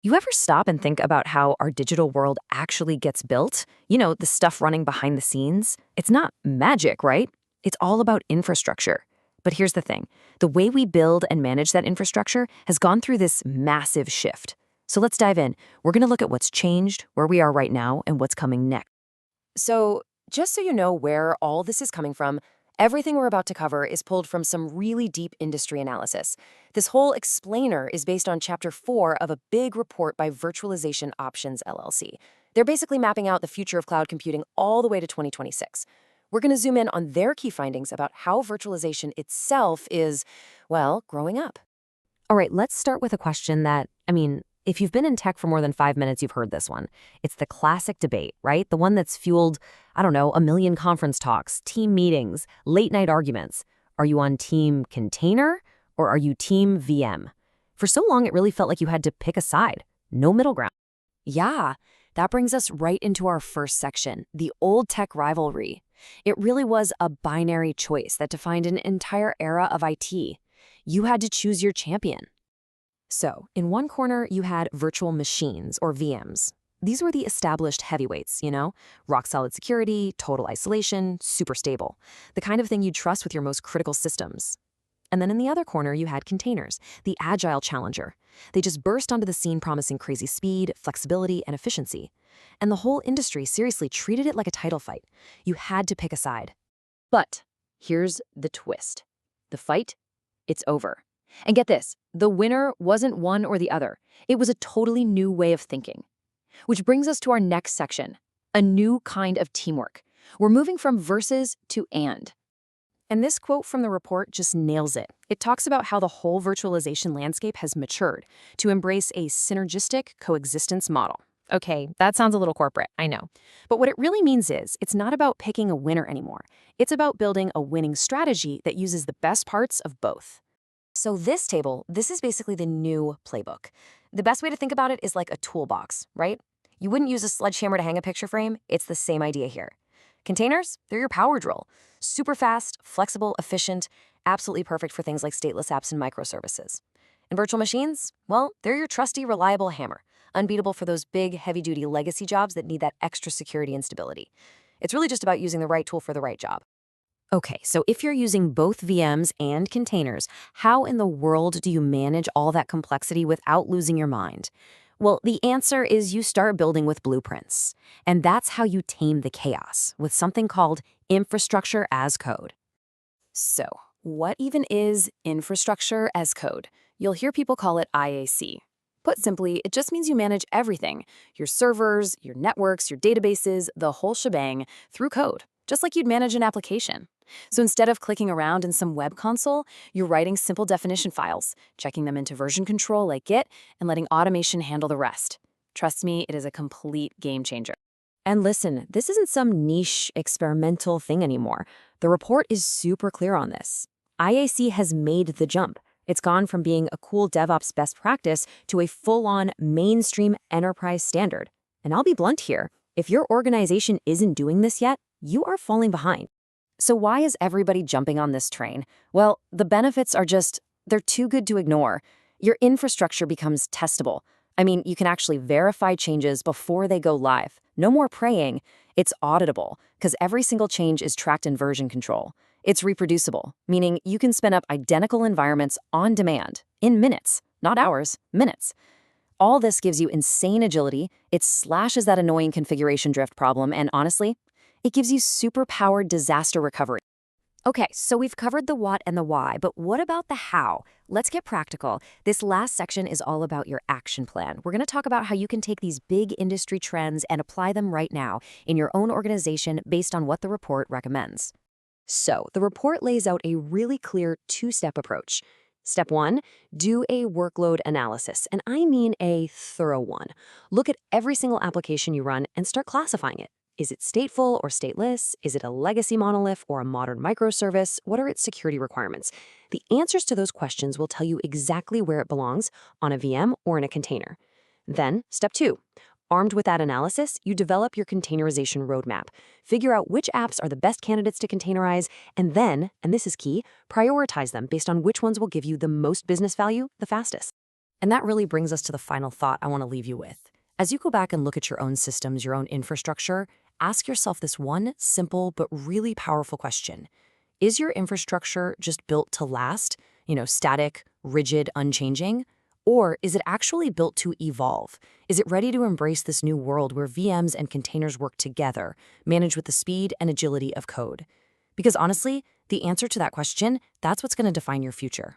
You ever stop and think about how our digital world actually gets built? You know, the stuff running behind the scenes? It's not magic, right? It's all about infrastructure. But here's the thing. The way we build and manage that infrastructure has gone through this massive shift. So let's dive in. We're going to look at what's changed, where we are right now, and what's coming next. So, just so you know where all this is coming from, everything we're about to cover is pulled from some really deep industry analysis. This whole explainer is based on Chapter 4 of a big report by Virtualization Options LLC. They're basically mapping out the future of cloud computing all the way to 2026. We're going to zoom in on their key findings about how virtualization itself is, well, growing up. All right, let's start with a question that, if you've been in tech for more than 5 minutes, you've heard this one. It's the classic debate, right? The one that's fueled, I don't know, a million conference talks, team meetings, late night arguments. Are you on team container or are you team VM? For so long, it really felt like you had to pick a side. No middle ground. Yeah, that brings us right into our first section, the old tech rivalry. It really was a binary choice that defined an entire era of IT. You had to choose your champion. So, in one corner, you had virtual machines, or VMs. These were the established heavyweights, rock-solid security, total isolation, super stable. The kind of thing you'd trust with your most critical systems. And then in the other corner, you had containers, the agile challenger. They just burst onto the scene promising crazy speed, flexibility, and efficiency. And the whole industry seriously treated it like a title fight. You had to pick a side. But here's the twist. The fight, it's over. And get this, the winner wasn't one or the other. It was a totally new way of thinking. Which brings us to our next section, a new kind of teamwork. We're moving from versus to and. And this quote from the report just nails it. It talks about how the whole virtualization landscape has matured to embrace a synergistic coexistence model. Okay, that sounds a little corporate, I know. But what it really means is, it's not about picking a winner anymore. It's about building a winning strategy that uses the best parts of both. So this table, this is basically the new playbook. The best way to think about it is like a toolbox, right? You wouldn't use a sledgehammer to hang a picture frame. It's the same idea here. Containers, they're your power drill. Super fast, flexible, efficient, absolutely perfect for things like stateless apps and microservices. And virtual machines, well, they're your trusty, reliable hammer, unbeatable for those big, heavy-duty legacy jobs that need that extra security and stability. It's really just about using the right tool for the right job. Okay, so if you're using both VMs and containers, how in the world do you manage all that complexity without losing your mind? Well, the answer is you start building with blueprints. And that's how you tame the chaos, with something called infrastructure as code. So, what even is infrastructure as code? You'll hear people call it IAC. Put simply, it just means you manage everything, your servers, your networks, your databases, the whole shebang, through code, just like you'd manage an application. So instead of clicking around in some web console, you're writing simple definition files, checking them into version control like Git, and letting automation handle the rest. Trust me, it is a complete game changer. And listen, this isn't some niche experimental thing anymore. The report is super clear on this. IAC has made the jump. It's gone from being a cool DevOps best practice to a full-on mainstream enterprise standard. And I'll be blunt here, if your organization isn't doing this yet, you are falling behind. So why is everybody jumping on this train? Well, the benefits are they're too good to ignore. Your infrastructure becomes testable. You can actually verify changes before they go live. No more praying. It's auditable, because every single change is tracked in version control. It's reproducible, meaning you can spin up identical environments on demand, in minutes, not hours, minutes. All this gives you insane agility, it slashes that annoying configuration drift problem, and honestly, it gives you super-powered disaster recovery. Okay, so we've covered the what and the why, but what about the how? Let's get practical. This last section is all about your action plan. We're going to talk about how you can take these big industry trends and apply them right now in your own organization based on what the report recommends. So, the report lays out a really clear two-step approach. Step 1, do a workload analysis, and I mean a thorough one. Look at every single application you run and start classifying it. Is it stateful or stateless? Is it a legacy monolith or a modern microservice? What are its security requirements? The answers to those questions will tell you exactly where it belongs, on a VM or in a container. Then, step 2. Armed with that analysis, you develop your containerization roadmap. Figure out which apps are the best candidates to containerize, and then, and this is key, prioritize them based on which ones will give you the most business value the fastest. And that really brings us to the final thought I want to leave you with. As you go back and look at your own systems, your own infrastructure, ask yourself this one simple but really powerful question. Is your infrastructure just built to last, static, rigid, unchanging? Or is it actually built to evolve? Is it ready to embrace this new world where VMs and containers work together, managed with the speed and agility of code? Because honestly, the answer to that question, that's what's going to define your future.